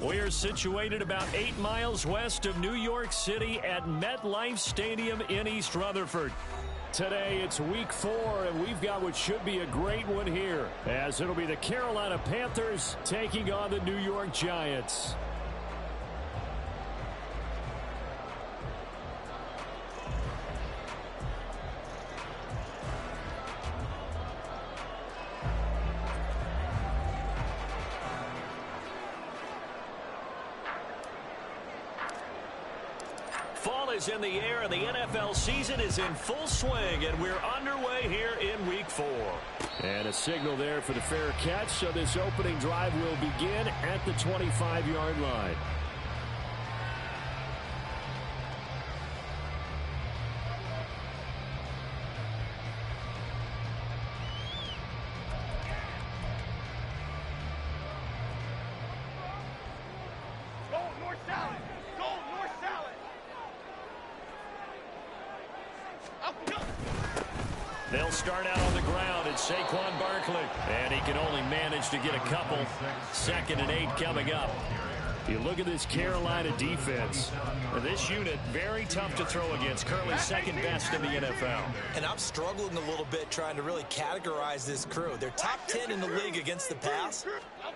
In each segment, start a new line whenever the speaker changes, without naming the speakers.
We're situated about 8 miles west of New York City at MetLife Stadium in East Rutherford. Today it's week 4, and we've got what should be a great one here, as it'll be the Carolina Panthers taking on the New York Giants. Fall is in the air, and the NFL season is in full swing, and we're underway here in week 4. And a signal there for the fair catch, so this opening drive will begin at the 25-yard line. They'll start out on the ground. It's Saquon Barkley, and he can only manage to get a couple. 2nd and 8 coming up. You look at this Carolina defense. This unit, very tough to throw against. Currently second best in the NFL.
And I'm struggling a little bit trying to really categorize this crew. They're top 10 in the league against the pass,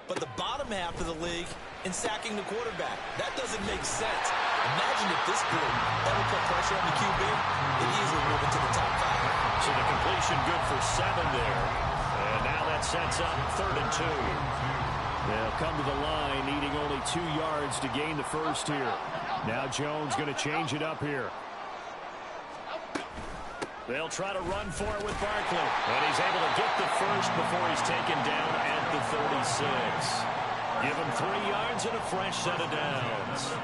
but the bottom half of the league in sacking the quarterback. That doesn't make sense. Imagine if this group ever put pressure on the QB, they'd easily move into the top 5.
So the completion good for 7 there. And now that sets up 3rd and 2. They'll come to the line, needing only 2 yards to gain the first here. Now Jones going to change it up here. They'll try to run for it with Barkley. And he's able to get the first before he's taken down at the 36. Give him 3 yards and a fresh set of downs.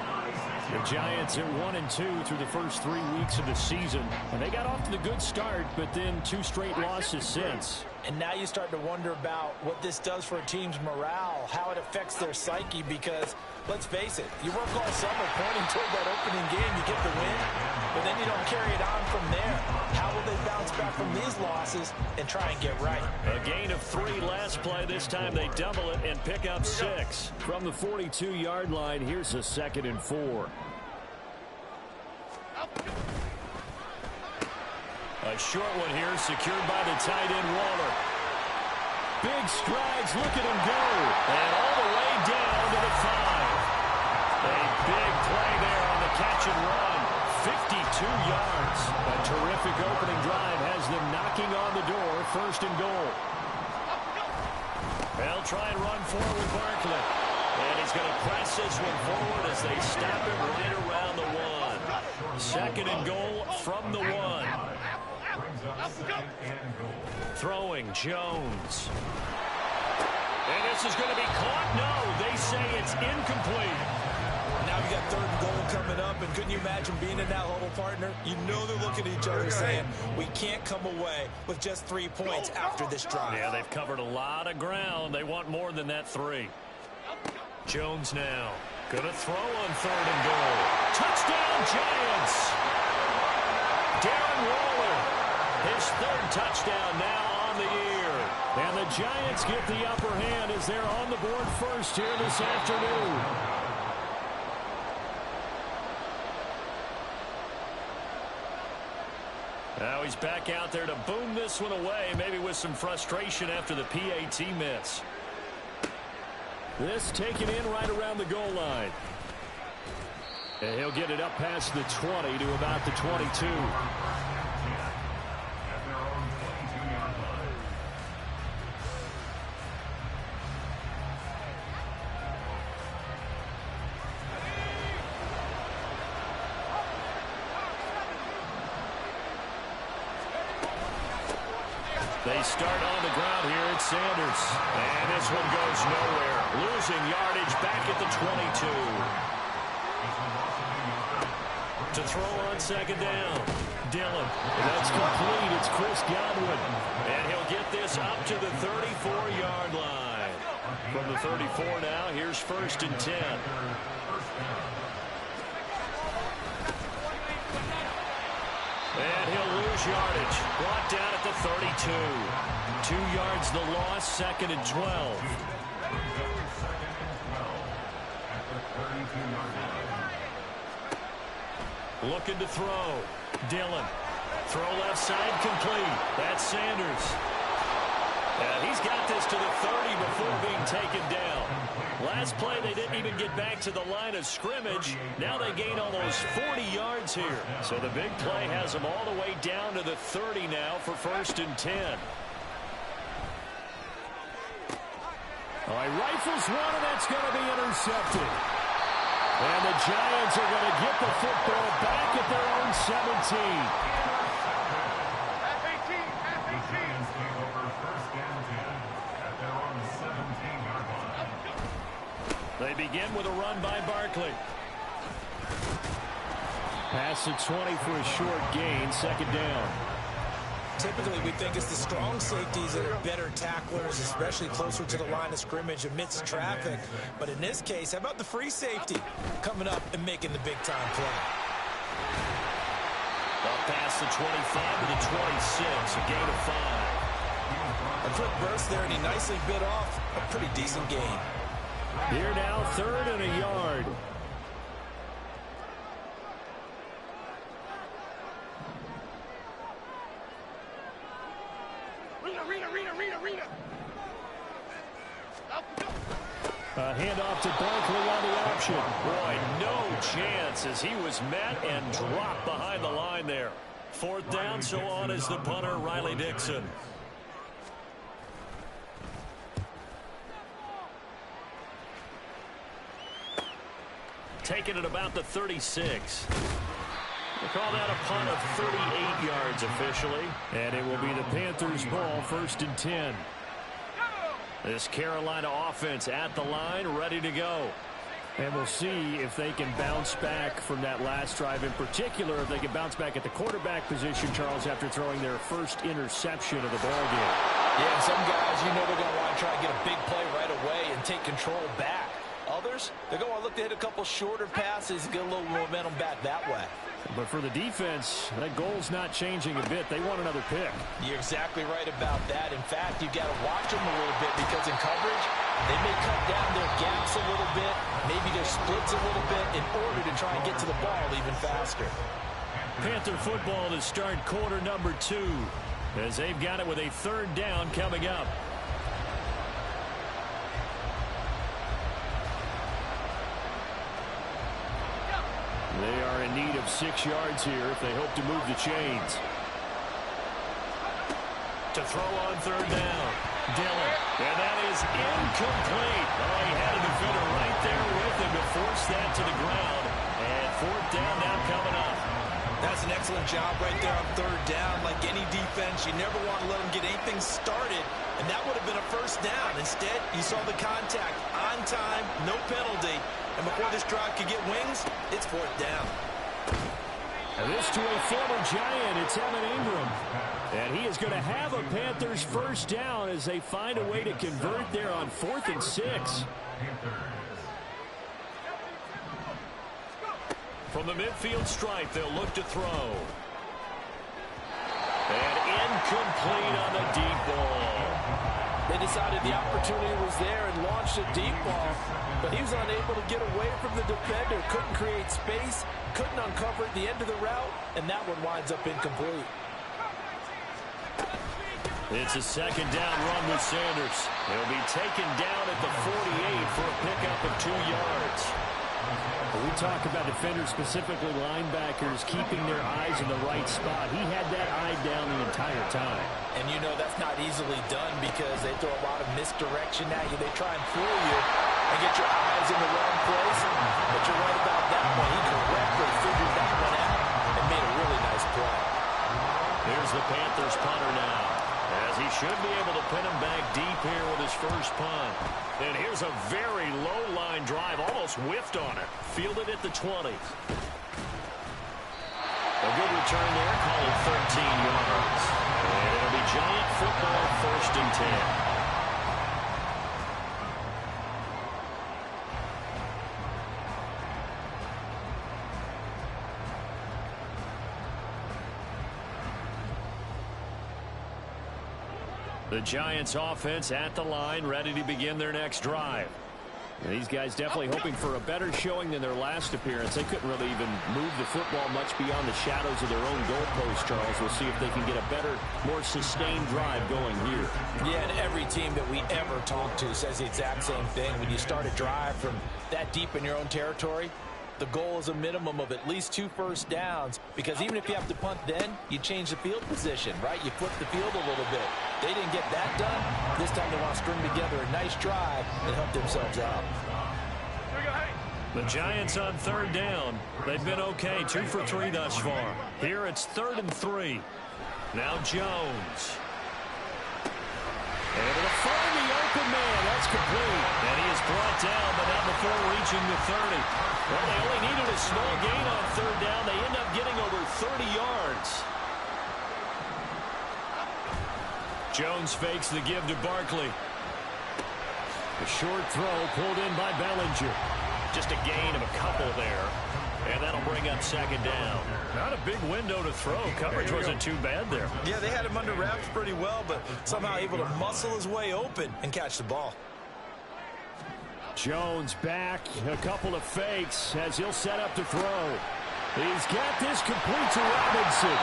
The Giants are 1-2 through the first 3 weeks of the season. And they got off to the good start, but then 2 straight losses since.
And now you start to wonder about what this does for a team's morale, how it affects their psyche, because, let's face it, you work all summer pointing toward that opening game, you get the win, but then you don't carry it on from there. How will they bounce back from these losses and try and get right?
A gain of 3 last play. This time they double it and pick up 6. From the 42-yard line, here's a 2nd and 4. A short one here, secured by the tight end Waller. Big strides, look at him go. And all the way down to the 5. A big play there on the catch and run. 52 yards. A terrific opening drive has them knocking on the door. 1st and goal. They'll try and run forward with Barkley. And he's going to press this one forward as they stop it right around the 1. 2nd and goal from the 1. Throwing Jones. And this is going to be caught. No, they say it's incomplete.
Now we got 3rd and goal coming up, and couldn't you imagine being in that huddle, partner? You know they're looking at each other saying, we can't come away with just 3 points after this drive.
Yeah, they've covered a lot of ground. They want more than that 3. Jones now going to throw on 3rd and goal. Touchdown, Giants! Darren Waller, his 3rd touchdown now on the year. And the Giants get the upper hand as they're on the board first here this afternoon. Now he's back out there to boom this one away, maybe with some frustration after the PAT miss. This taken in right around the goal line. And he'll get it up past the 20 to about the 22. They start on the ground here at Sanders. And this one goes nowhere. Losing yardage back at the 22. To throw on 2nd down. Dillon. That's complete. It's Chris Godwin. And he'll get this up to the 34-yard line. From the 34 now, here's 1st and 10. And he'll lose yardage. Brought down at the 32. 2 yards the loss, 2nd and 12. Looking to throw. Dillon. Throw left side complete. That's Sanders. And he's got this to the 30 before being taken down. Last play, they didn't even get back to the line of scrimmage. Now they gain almost 40 yards here. So the big play has them all the way down to the 30 now for 1st and 10. All right, rifles one, and that's going to be intercepted. And the Giants are going to get the football back at their own 17. They begin with a run by Barkley. Pass to 20 for a short gain, 2nd down.
Typically, we think it's the strong safeties that are better tacklers, especially closer to the line of scrimmage amidst traffic. But in this case, how about the free safety coming up and making the big-time play?
Up past the 25 to the 26, a gain of 5.
A quick burst there, and he nicely bit off a pretty decent gain.
Here now, 3rd and a yard. A handoff to Barkley on the option. Boy, no chance as he was met and dropped behind the line there. 4th down, so on is the punter, Riley Dixon. Taking it about the 36. We'll call that a punt of 38 yards officially. And it will be the Panthers' ball, 1st and 10. This Carolina offense at the line, ready to go. And we'll see if they can bounce back from that last drive. In particular, if they can bounce back at the quarterback position, Charles, after throwing their first interception of the ballgame.
Yeah, and some guys, you know they're going to want to try and get a big play right away and take control back. Others, they're going to look to hit a couple shorter passes and get a little momentum back that way.
But for the defense, that goal's not changing a bit. They want another pick.
You're exactly right about that. In fact, you've got to watch them a little bit because in coverage, they may cut down their gaps a little bit, maybe their splits a little bit in order to try and get to the ball even faster.
Panther football to start quarter number 2 as they've got it with a 3rd down coming up. They are in need of 6 yards here if they hope to move the chains. To throw on 3rd down. Dillon. And that is incomplete. Oh, he had a defender right there with him to force that to the ground. And 4th down now coming up.
That's an excellent job right there on 3rd down. Like any defense, you never want to let them get anything started. And that would have been a 1st down. Instead, you saw the contact on time, no penalty. And before this drive could get wings, it's 4th down.
And this to a former Giant, it's Evan Ingram. And he is going to have a Panthers 1st down as they find a way to convert there on 4th and 6. From the midfield stripe, they'll look to throw. And incomplete on the deep ball.
They decided the opportunity was there and launched a deep ball, but he was unable to get away from the defender, couldn't create space, couldn't uncover at the end of the route, and that one winds up incomplete.
It's a 2nd down run with Sanders. He'll be taken down at the 48 for a pickup of 2 yards. We talk about defenders, specifically linebackers, keeping their eyes in the right spot. He had that eye down the entire time.
And you know that's not easily done because they throw a lot of misdirection at you. They try and fool you and get your eyes in the wrong place. But you're right about that one. He correctly figured that one out and made a really nice play.
Here's the Panthers punter now, as he should be able to pin him back deep here with his first punt. And here's a very low line drive, almost whiffed on it. Fielded at the 20. A good return there, call it 13 yards. And it'll be Giant football, 1st and 10. The Giants offense at the line, ready to begin their next drive. These guys definitely hoping for a better showing than their last appearance. They couldn't really even move the football much beyond the shadows of their own goalpost, Charles. We'll see if they can get a better, more sustained drive going here.
Yeah, and every team that we ever talk to says the exact same thing. When you start a drive from that deep in your own territory, the goal is a minimum of at least 2 first downs, because even if you have to punt then, you change the field position, right? You flip the field a little bit. They didn't get that done. This time they want to string together a nice drive and help themselves out.
The Giants on 3rd down. They've been okay, 2 for 3 thus far. Here it's 3rd and 3. Now Jones. Able to find the open man. That's complete. And he is brought down, but not before reaching the 30. Well, they only needed a small gain on 3rd down. They end up getting over 30 yards. Jones fakes the give to Barkley. A short throw pulled in by Bellinger. Just a gain of a couple there. And that'll bring up 2nd down. Not a big window to throw. Coverage wasn't too bad there.
Yeah, they had him under wraps pretty well, but somehow able to muscle his way open and catch the ball.
Jones back. A couple of fakes as he'll set up to throw. He's got this complete to Robinson.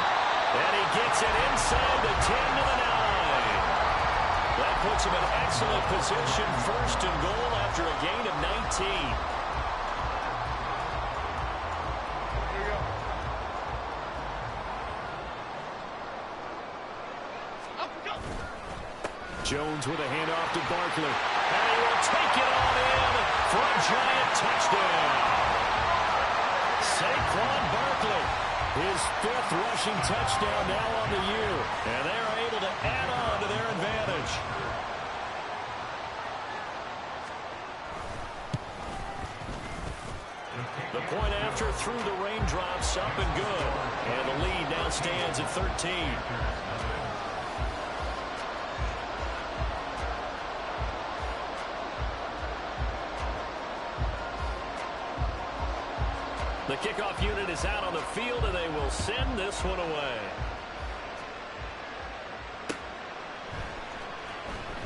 And he gets it inside the 10 to the 9. That puts him in excellent position. 1st and goal after a gain of 19. Jones with a handoff to Barkley. And he will take it on in for a Giant touchdown. Saquon Barkley, his 5th rushing touchdown now on the year. And they are able to add on to their advantage. The point after through the raindrops, up and good. And the lead now stands at 13. The kickoff unit is out on the field, and they will send this one away.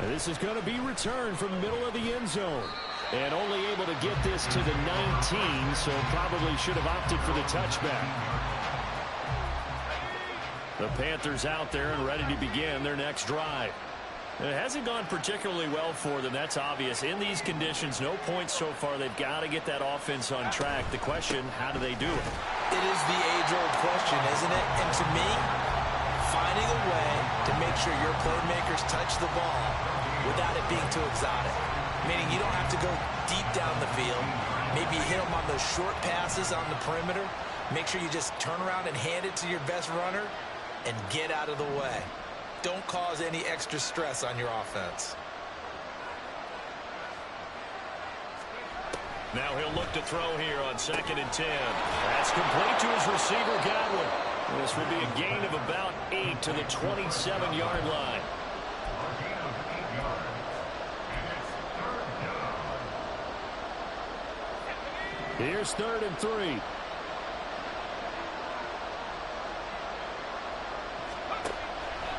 And this is going to be returned from the middle of the end zone. And only able to get this to the 19, so probably should have opted for the touchback. The Panthers out there and ready to begin their next drive. It hasn't gone particularly well for them. That's obvious. In these conditions, no points so far. They've got to get that offense on track. The question, how do they do it?
It is the age-old question, isn't it? And to me, finding a way to make sure your playmakers touch the ball without it being too exotic. Meaning you don't have to go deep down the field. Maybe hit them on those short passes on the perimeter. Make sure you just turn around and hand it to your best runner and get out of the way. Don't cause any extra stress on your offense.
Now he'll look to throw here on 2nd and 10. That's complete to his receiver, Godwin. This will be a gain of about 8 to the 27-yard line. Here's 3rd and 3.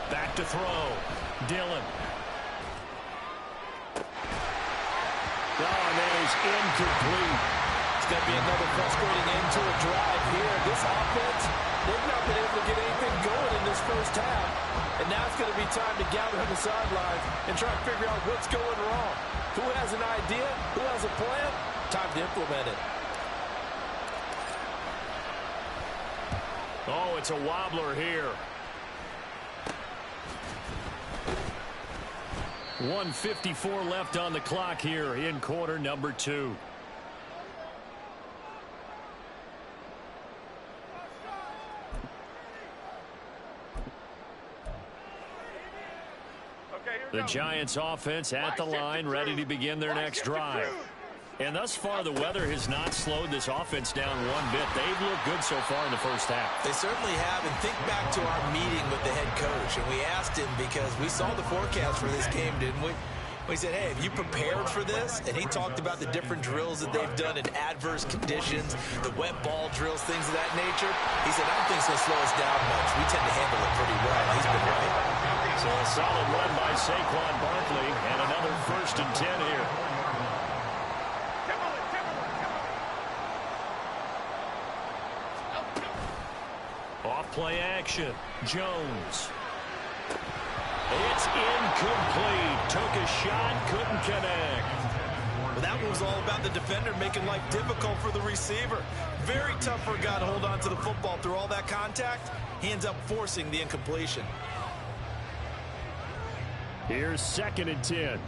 Back to throw. Dillon. And there's incomplete.
It's going to be another frustrating end to a drive here. This offense, they've not been able to get anything going in this first half. And now it's going to be time to gather on the sidelines and try to figure out what's going wrong. Who has an idea? Who has a plan? Time to implement it.
Oh, it's a wobbler here. 1:54 left on the clock here in quarter number 2. The Giants offense at the line, ready to begin their next drive. And thus far, the weather has not slowed this offense down one bit. They've looked good so far in the first half.
They certainly have. And think back to our meeting with the head coach. And we asked him, because we saw the forecast for this game, didn't we? We said, hey, have you prepared for this? And he talked about the different drills that they've done in adverse conditions, the wet ball drills, things of that nature. He said, I don't think it's going to slow us down much. We tend to handle it pretty well. He's been right.
So a solid run by Saquon Barkley, and another 1st and 10 here. Play action. Jones. It's incomplete. Took a shot, couldn't connect.
Well, that was all about the defender making life difficult for the receiver. Very tough for a guy to hold on to the football through all that contact. He ends up forcing the incompletion.
Here's 2nd and 10.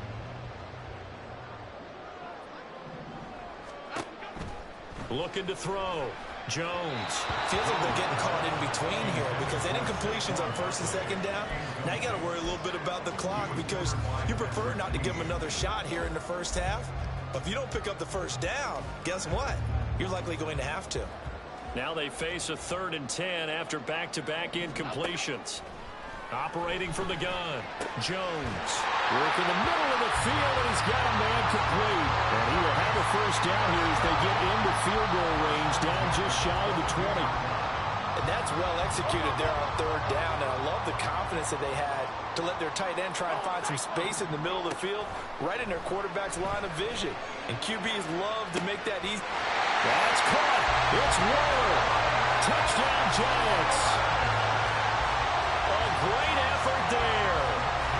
Looking to throw. Jones.
Feels like they're getting caught in between here because any incompletions on 1st and 2nd down, now you got to worry a little bit about the clock because you prefer not to give them another shot here in the 1st half. But if you don't pick up the 1st down, guess what? You're likely going to have to.
Now they face a 3rd and 10 after back-to-back incompletions. Operating from the gun. Jones. Work in the middle of the field, and he's got a man complete. And he will have a 1st down here as they get into field goal range, down just shy of the 20.
And that's well executed there on 3rd down. And I love the confidence that they had to let their tight end try and find some space in the middle of the field, right in their quarterback's line of vision. And QBs love to make that easy.
That's caught. It's Waller. Touchdown, Giants. Great effort there.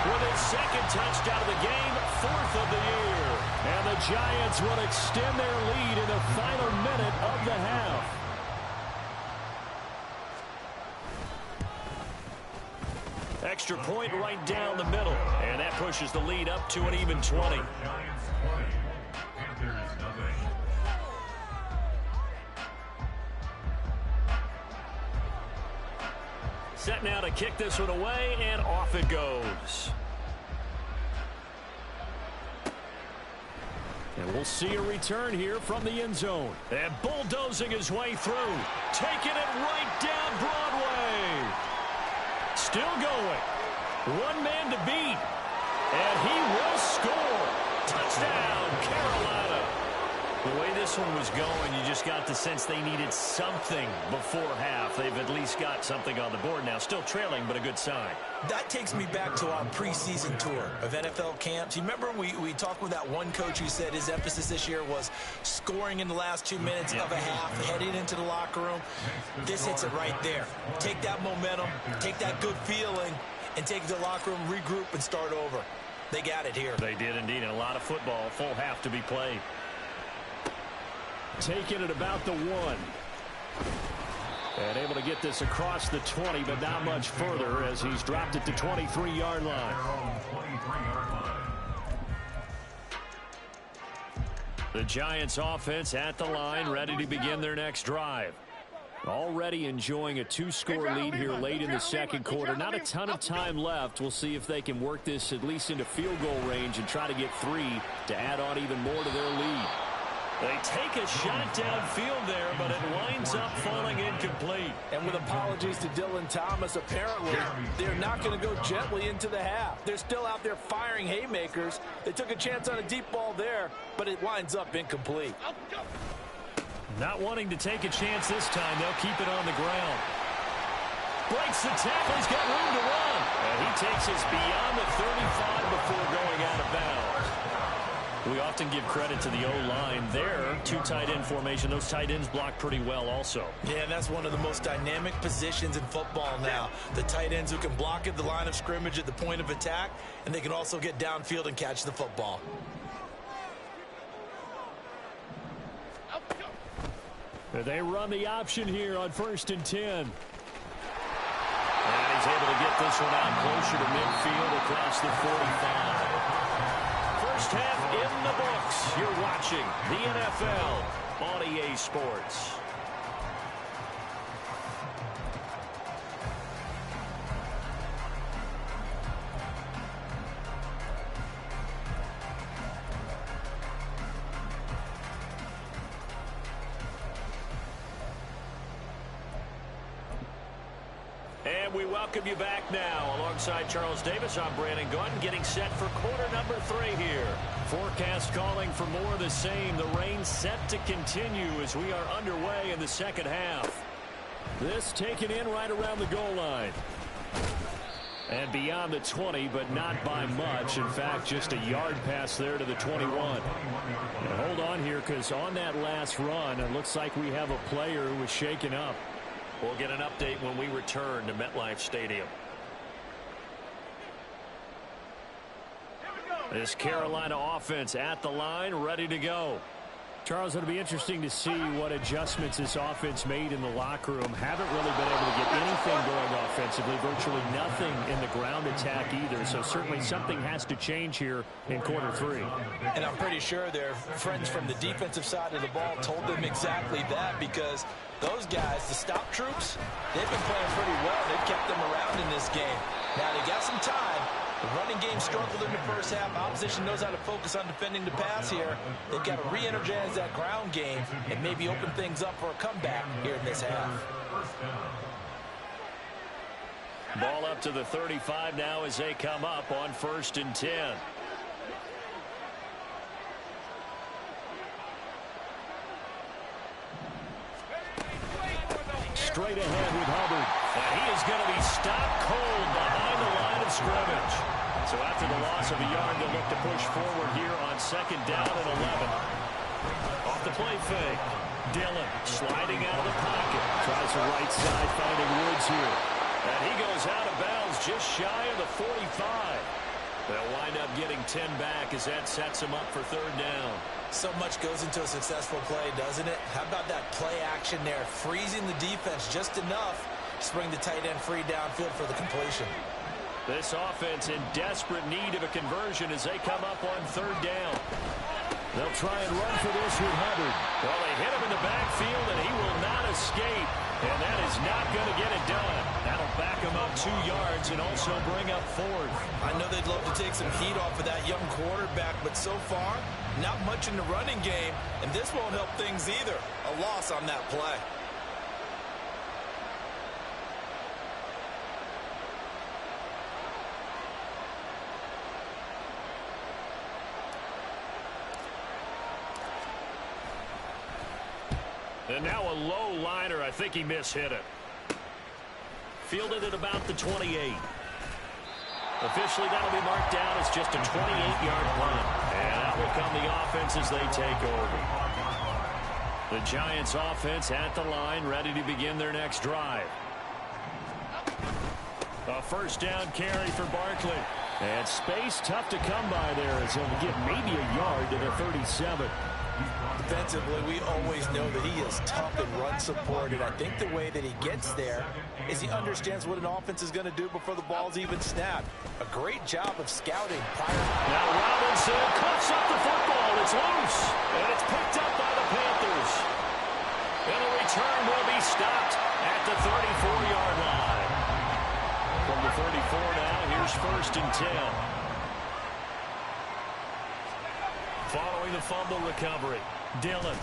With his 2nd touchdown of the game, 4th of the year. And the Giants will extend their lead in the final minute of the half. Extra point right down the middle. And that pushes the lead up to an even 20. Set now to kick this one away, and off it goes. And we'll see a return here from the end zone. And bulldozing his way through. Taking it right down Broadway. Still going. One man to beat. And he will score. Touchdown, Carolina. The way this one was going, you just got the sense they needed something before half. They've at least got something on the board now. Still trailing, but a good sign.
That takes me back to our preseason tour of NFL camps. You remember we talked with that one coach who said his emphasis this year was scoring in the last 2 minutes of a half, heading into the locker room. This hits it right there. Take that momentum, take that good feeling, and take it to the locker room, regroup, and start over. They got it here.
They did indeed, and a lot of football, full half to be played. Taking it about the 1. And able to get this across the 20, but not much further as he's dropped it to 23-yard line. The Giants offense at the line, ready to begin their next drive. Already enjoying a 2-score lead here late in the 2nd quarter. Not a ton of time left. We'll see if they can work this at least into field goal range and try to get 3 to add on even more to their lead. They take a shot downfield there, but it winds up falling incomplete.
And with apologies to Dylan Thomas, apparently they're not going to go gently into the half. They're still out there firing haymakers. They took a chance on a deep ball there, but it winds up incomplete.
Not wanting to take a chance this time, they'll keep it on the ground. Breaks the tackle, he's got room to run. And he takes us beyond the 35 before going out of bounds. We often give credit to the O-line there. 2 tight end formation. Those tight ends block pretty well also.
Yeah, and that's one of the most dynamic positions in football now. The tight ends who can block at the line of scrimmage at the point of attack, and they can also get downfield and catch the football.
They run the option here on 1st and 10. And he's able to get this one out closer to midfield across the 45. First half in the books. You're watching the NFL on EA Sports. And we welcome you back now. Alongside Charles Davis, I'm Brandon Gordon, getting set for quarter number 3 here. Forecast calling for more of the same. The rain set to continue as we are underway in the 2nd half. This taken in right around the goal line. And beyond the 20, but not by much. In fact, just a yard pass there to the 21. And hold on here, because on that last run, it looks like we have a player who was shaken up. We'll get an update when we return to MetLife Stadium. This Carolina offense at the line, ready to go.
Charles, it'll be interesting to see what adjustments this offense made in the locker room. Haven't really been able to get anything going offensively, virtually nothing in the ground attack either. So certainly something has to change here in quarter three.
And I'm pretty sure their friends from the defensive side of the ball told them exactly that, because those guys, the stop troops, they've been playing pretty well. They've kept them around in this game. Now they got some time. The running game struggled in the first half. Opposition knows how to focus on defending the pass here. They've got to re-energize that ground game and maybe open things up for a comeback here in this half.
Ball up to the 35 now as they come up on 1st and 10.
Straight ahead with Hubbard.
And he is going to be stopped cold behind the line of scrimmage. So after the loss of a yard, they'll look to push forward here on 2nd down and 11. Off the play fake. Dillon sliding out of the pocket.
Tries the right side, finding Woods here.
And he goes out of bounds just shy of the 45. They'll wind up getting 10 back as that sets him up for 3rd down.
So much goes into a successful play, doesn't it? How about that play action there? Freezing the defense just enough to bring the tight end free downfield for the completion.
This offense in desperate need of a conversion as they come up on 3rd down.
They'll try and run for this with Hubbard.
Well, they hit him in the backfield, and he will not escape. And that is not going to get it done. That'll back him up 2 yards and also bring up 4th.
I know they'd love to take some heat off of that young quarterback, but so far, not much in the running game, and this won't help things either. A loss on that play.
And now a low liner. I think he mishit it. Fielded at about the 28. Officially, that'll be marked down as just a 28-yard punt. And out will come the offense as they take over. The Giants offense at the line, ready to begin their next drive. A 1st down carry for Barkley.
And space tough to come by there as he'll get maybe a yard to the 37.
Defensively, we always know that he is tough in run support, and I think the way that he gets there is he understands what an offense is going to do before the ball's even snapped. A great job of scouting prior.
Now Robinson cuts up the football. It's loose, and it's picked up by the Panthers. And the return will be stopped at the 34-yard line. From the 34 now, here's 1st and 10. Following the fumble recovery, Dillon.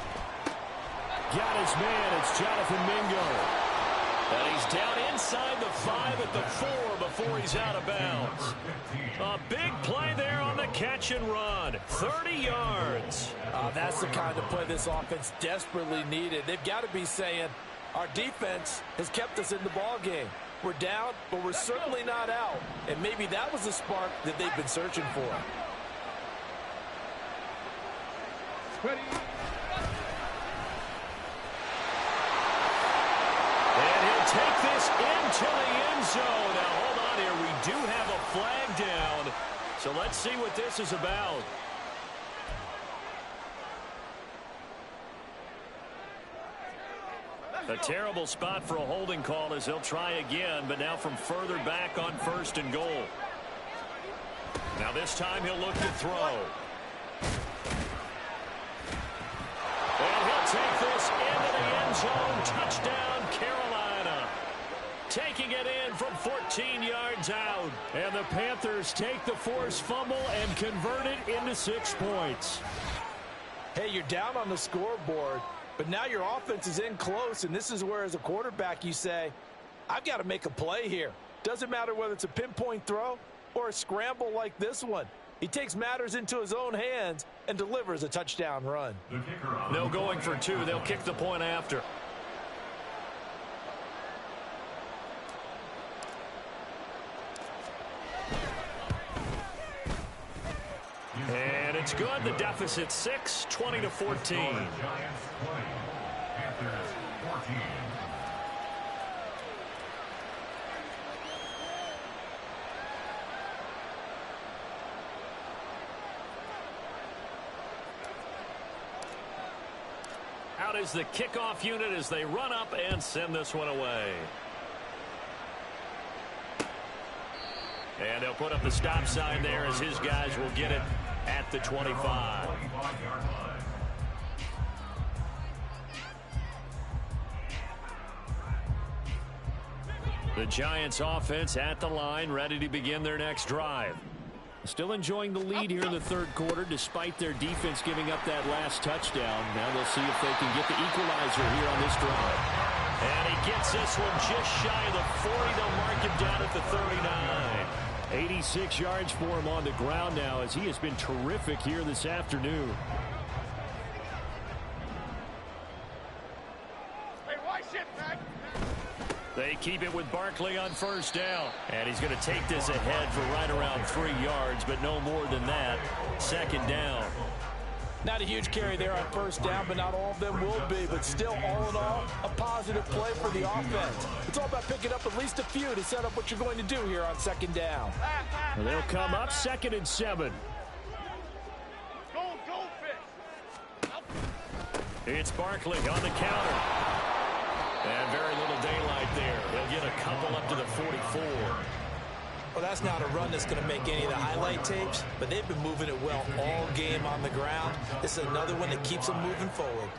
Got his man. It's Jonathan Mingo.
And he's down inside the 5 at the 4 before he's out of bounds. A big play there on the catch and run. 30 yards.
That's the kind of play this offense desperately needed. They've got to be saying, our defense has kept us in the ball game. We're down, but we're certainly not out. And maybe that was the spark that they've been searching for.
And he'll take this into the end zone. Now, hold on here. We do have a flag down. So let's see what this is about. A terrible spot for a holding call as they'll try again, but now from further back on 1st and goal. Now this time he'll look to throw. And he'll take this into the end zone. Touchdown, Carolina. Taking it in from 14 yards out.
And the Panthers take the forced fumble and convert it into 6 points.
Hey, you're down on the scoreboard, but now your offense is in close, and this is where, as a quarterback, you say, I've got to make a play here. Doesn't matter whether it's a pinpoint throw or a scramble like this one. He takes matters into his own hands and delivers a touchdown run.
No going for 2. They'll kick the point after. And it's good. The deficit 6, 20-14. out is the kickoff unit as they run up and send this one away. And they'll put up the stop sign there as his guys will get it at the 25. The Giants offense at the line, ready to begin their next drive. Still enjoying the lead here in the third quarter despite their defense giving up that last touchdown. Now they'll see if they can get the equalizer here on this drive. And he gets this one just shy of the 40. They'll mark him down at the 39.
86 yards for him on the ground now as he has been terrific here this afternoon.
They keep it with Barkley on first down. And he's going to take this ahead for right around 3 yards, but no more than that. Second down.
Not a huge carry there on first down, but not all of them will be. But still, all in all, a positive play for the offense. It's all about picking up at least a few to set up what you're going to do here on second down.
And they'll come up 2nd and 7.
It's Barkley on the counter. And very little daylight there. They'll get a couple up to the 44.
Well, that's not a run that's going to make any of the highlight tapes, but they've been moving it well all game on the ground. This is another one that keeps them moving forward.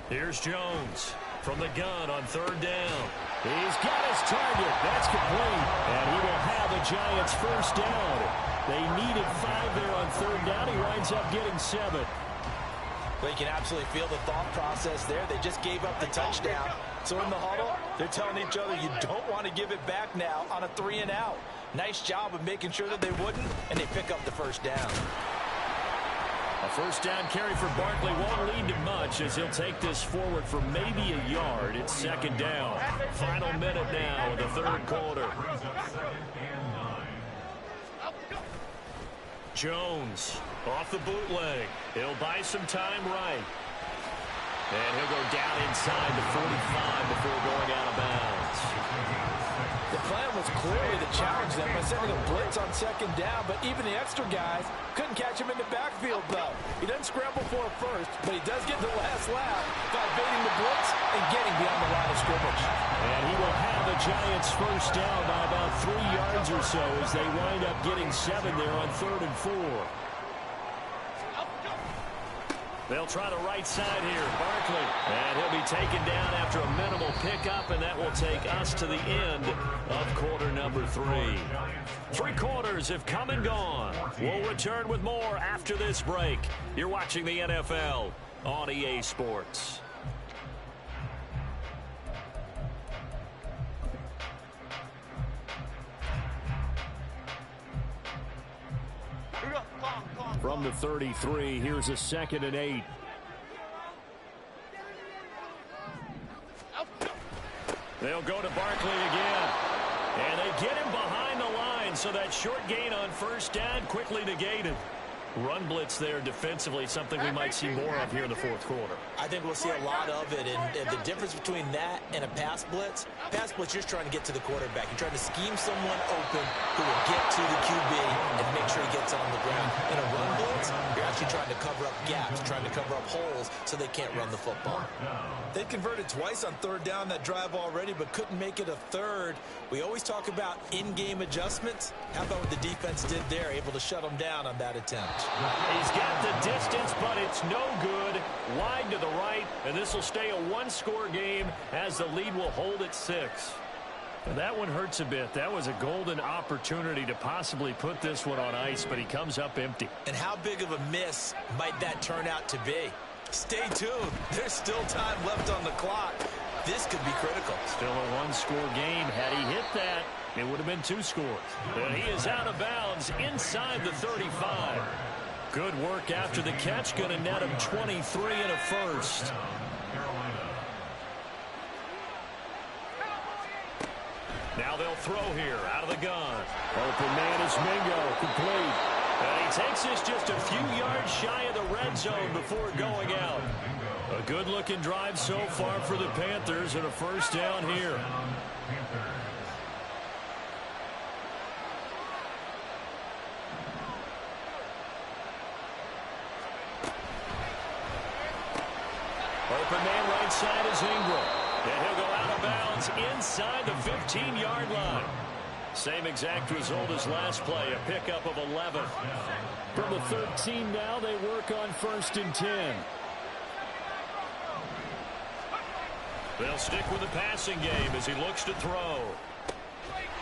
Here's Jones from the gun on third down.
He's got his target. That's complete. And he will have the Giants first down. They needed 5 there on third down. He winds up getting 7.
But you can absolutely feel the thought process there. They just gave up the touchdown. So in the huddle, they're telling each other, you don't want to give it back now on a 3 and out. Nice job of making sure that they wouldn't, and they pick up the first down.
A first down carry for Barkley won't lead to much as he'll take this forward for maybe a yard. It's second down. Final minute now of the third quarter. Jones off the bootleg. He'll buy some time right. And he'll go down inside the 45 before going out of bounds.
The plan was clearly to challenge them by sending a blitz on second down, but even the extra guys couldn't catch him in the backfield, though. He doesn't scramble for it first, but he does get the last laugh by evading the blitz and getting beyond the line of scrimmage.
And he will have the Giants first down by about 3 yards or so as they wind up getting 7 there on 3rd and 4.
They'll try the right side here. Barkley. And he'll be taken down after a minimal pickup, and that will take us to the end of quarter number 3. 3 quarters have come and gone. We'll return with more after this break. You're watching the NFL on EA Sports.
From the 33, here's a 2nd and 8.
They'll go to Barkley again. And they get him behind the line, so that short gain on first down quickly negated. Run blitz there defensively, something we might see more of here in the fourth quarter.
I think we'll see a lot of it, and the difference between that and a pass blitz, you're trying to get to the quarterback. You're trying to scheme someone open who will get to the QB and make sure he gets on the ground. In a run blitz, you're actually trying to cover up gaps, trying to cover up holes so they can't run the football. They converted twice on third down that drive already, but couldn't make it a third. We always talk about in-game adjustments. How about what the defense did there, able to shut them down on that attempt?
He's got the distance, but it's no good. Wide to the right, and this will stay a one-score game as the lead will hold at 6.
That one hurts a bit. That was a golden opportunity to possibly put this one on ice, but he comes up empty.
And how big of a miss might that turn out to be? Stay tuned. There's still time left on the clock. This could be critical.
Still a one-score game. Had he hit that, it would have been 2 scores.
And he is out of bounds inside the 35. Good work after the catch. Going to net him 23 and a first. Now they'll throw here out of the gun.
Open man is Mingo. Complete.
And he takes this just a few yards shy of the red zone before going out. A good-looking drive so far for the Panthers and a first down here. Open man right side is Ingram. And he'll go out of bounds inside the 15-yard line. Same exact result as last play, a pickup of 11.
From the 13 now, they work on 1st and 10.
They'll stick with the passing game as he looks to throw.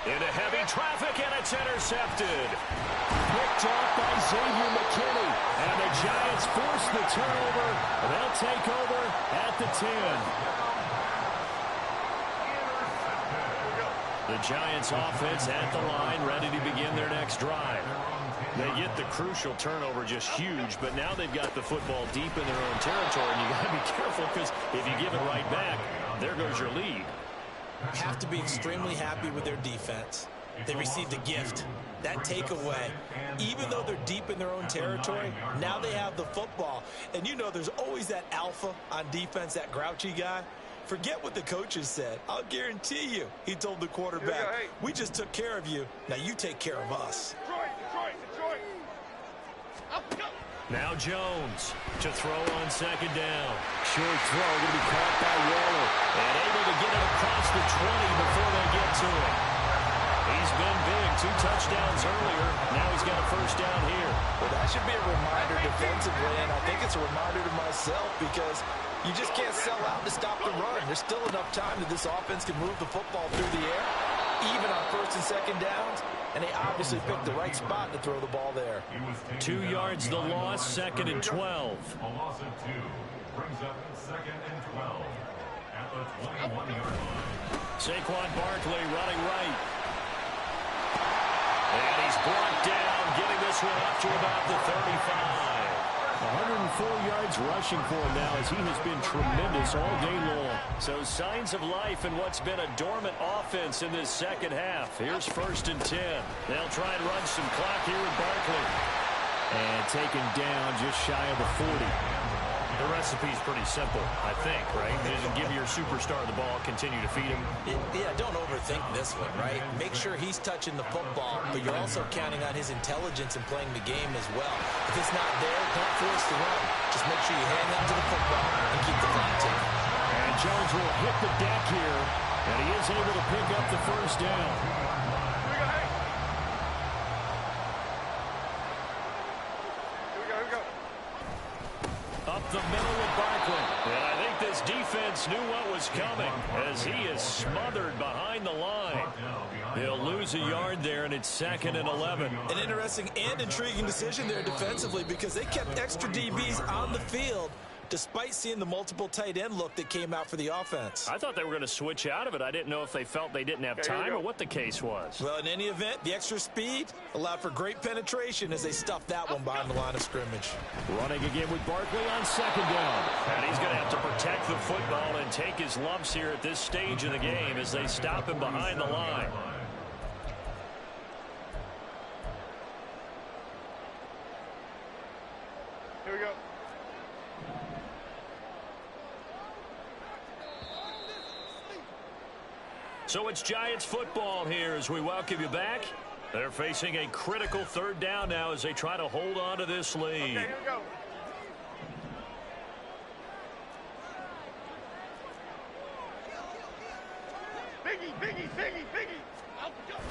Into heavy traffic, and it's intercepted.
Picked off by Xavier McKinney. And the Giants force the turnover. And they'll take over at the 10.
The Giants offense at the line, ready to begin their next drive. They get the crucial turnover, just huge, but now they've got the football deep in their own territory, and you got to be careful because if you give it right back, there goes your lead.
Have to be extremely happy with their defense. They received a gift. That takeaway, even though they're deep in their own territory, now they have the football. And you know there's always that alpha on defense, that grouchy guy. Forget what the coaches said. I'll guarantee you, he told the quarterback, we just took care of you. Now you take care of us.
Detroit.
Now Jones to throw on 2nd down.
Short throw going to be caught by Waller.
And able to get it across the 20 before they get to him. He's been big. 2 touchdowns earlier. Now he's got a 1st down here.
Well, that should be a reminder defensively, and I think it's a reminder to myself because you just can't sell out to stop the run. There's still enough time that this offense can move the football through the air, even on 1st and 2nd downs, and they obviously picked the right spot to throw the ball there.
2 yards the loss, 2nd and 12.
A loss of 2 brings up 2nd and 12 at the 21-yard line.
Saquon Barkley running right. And he's brought down, getting this one up to about the 35.
104 yards rushing for him now as he has been tremendous all day long.
So signs of life in what's been a dormant offense in this second half. Here's 1st and 10. They'll try and run some clock here with Barkley.
And taken down just shy of the 40.
The recipe's pretty simple, I think, right? Just give your superstar the ball, continue to feed him.
Yeah, don't overthink this one, right? Make sure he's touching the football, but you're also counting on his intelligence in playing the game as well. If it's not there, don't force the run. Just make sure you hang on to the football and keep the clock ticking.
And Jones will hit the deck here, and he is able to pick up the 1st down.
Up the middle with Barkley. And I think this defense knew what was coming as he is smothered behind the line. He'll lose a yard there, and it's 2nd and 11.
An interesting and intriguing decision there defensively because they kept extra DBs on the field despite seeing the multiple tight end look that came out for the offense.
I thought they were going to switch out of it. I didn't know if they felt they didn't have time or what the case was.
Well, in any event, the extra speed allowed for great penetration as they stuffed that one behind the line of scrimmage.
Running again with Barkley on 2nd down.
And he's going to have to protect the football and take his lumps here at this stage of the game as they stop him behind the line.
Here we go.
So it's Giants football here as we welcome you back. They're facing a critical 3rd down now as they try to hold on to this lead.
Okay, here we go. Biggie.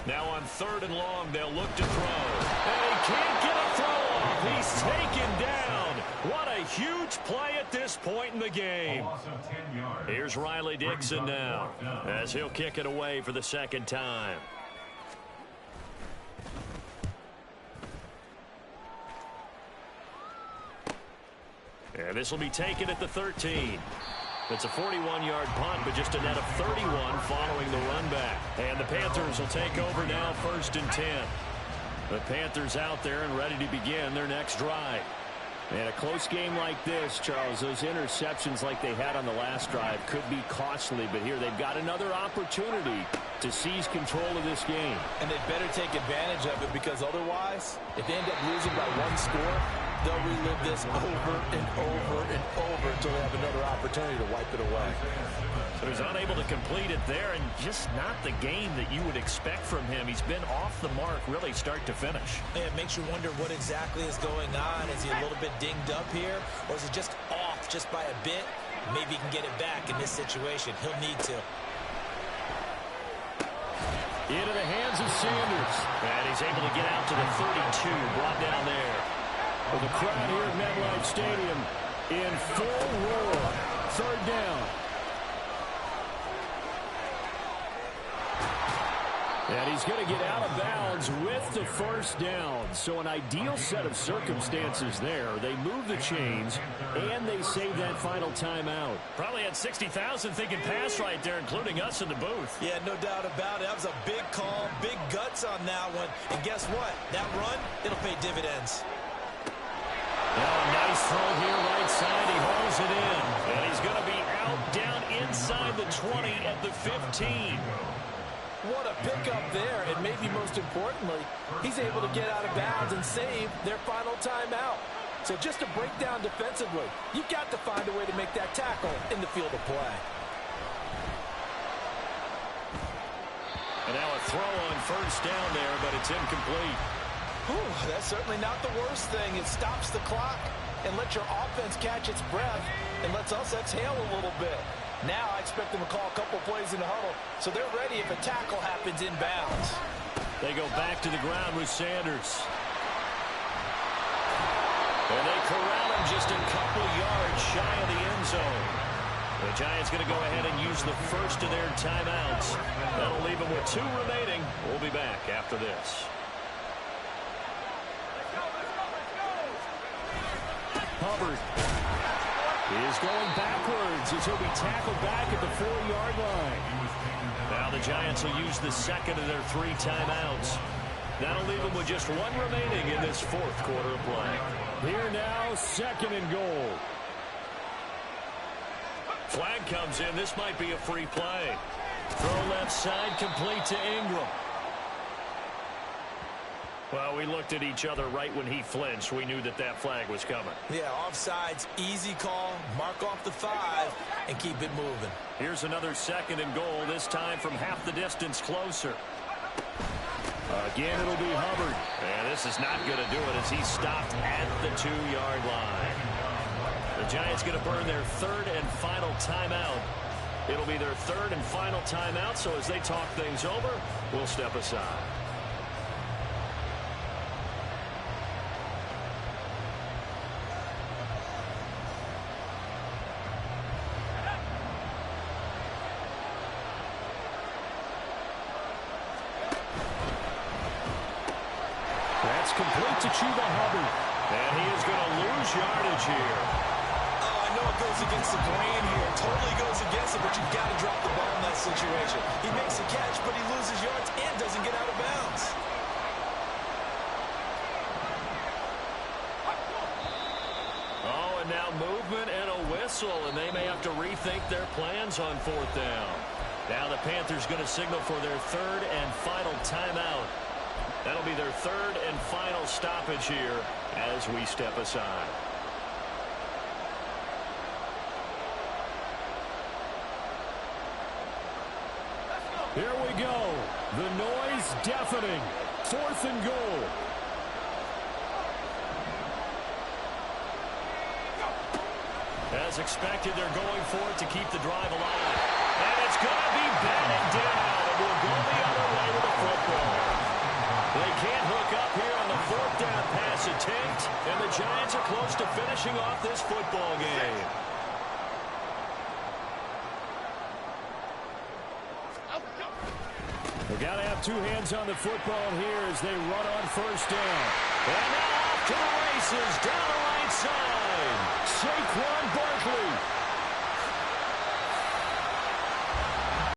Now on 3rd and long, they'll look to throw. And he can't get a throw off. He's taken down. What a huge play at this point in the game.
A loss of 10 yards.
Here's Riley Dixon now as he'll kick it away for the 2nd time. And this will be taken at the 13. It's a 41-yard punt, but just a net of 31 following the run back. And the Panthers will take over now, 1st and 10. The Panthers out there and ready to begin their next drive.
And a close game like this, Charles, those interceptions like they had on the last drive could be costly, but here they've got another opportunity to seize control of this game.
And they better take advantage of it because otherwise, if they end up losing by 1 score, they'll relive this over and over and over until they have another opportunity to wipe it away.
So he's unable to complete it there, and just not the game that you would expect from him. He's been off the mark really start to finish.
It makes you wonder what exactly is going on. Is he a little bit dinged up here, or is he just off just by a bit? Maybe he can get it back in this situation. He'll need to.
Into the hands of Sanders. And he's able to get out to the 32, brought down there. With the crowd here at MetLife Stadium in full roar. Third down. And he's going to get out of bounds with the first down. So an ideal set of circumstances there. They move the chains, and they save that final timeout.
Probably had 60,000 thinking pass right there, including us in the booth.
Yeah, no doubt about it. That was a big call, big guts on that one. And guess what? That run, it'll pay dividends.
Now a nice throw here right side. He hauls it in. And he's going to be out down inside the 20 at the 15.
What a pickup there, and maybe most importantly, he's able to get out of bounds and save their final timeout. So just to break down defensively, you've got to find a way to make that tackle in the field of play.
And now a throw on first down there, but it's incomplete.
Whew, that's certainly not the worst thing. It stops the clock and lets your offense catch its breath and lets us exhale a little bit. Now I expect them to call a couple plays in the huddle, so they're ready if a tackle happens inbounds.
They go back to the ground with Sanders. And they corral him just a couple yards shy of the end zone. The Giants going to go ahead and use the first of their timeouts. That'll leave them with 2 remaining. We'll be back after this.
Hubbard is going backwards as he'll be tackled back at the 4-yard line.
Now the Giants will use the second of their 3 timeouts. That'll leave them with just 1 remaining in this 4th quarter of play.
Here now, 2nd and goal.
Flag comes in. This might be a free play. Throw left side, complete to Ingram. Well, we looked at each other right when he flinched. We knew that that flag was coming.
Yeah, offsides, easy call, mark off the 5, and keep it moving.
Here's another 2nd and goal, this time from half the distance closer.
Again, it'll be Hubbard.
And this is not going to do it as he's stopped at the 2-yard line. The Giants going to burn their 3rd and final timeout. It'll be their 3rd and final timeout, so as they talk things over, we'll step aside.
That's complete to Chuba Hubbard.
And he is going to lose yardage here.
Oh, I know it goes against the grain here. Totally goes against it, but you've got to drop the ball in that situation. He makes a catch, but he loses yards and doesn't get out of bounds.
Oh, and now movement and a whistle, and they may have to rethink their plans on 4th down. Now the Panthers going to signal for their 3rd and final timeout. That'll be their 3rd and final stoppage here as we step aside.
Here we go. The noise deafening. 4th and goal.
As expected, they're going for it to keep the drive alive. And it's going to be batted down. And we'll go the other way with the football. They can't hook up here on the 4th down pass attempt. And the Giants are close to finishing off this football game.
They've got to have 2 hands on the football here as they run on 1st down.
And now off to the races down the right side.
Saquon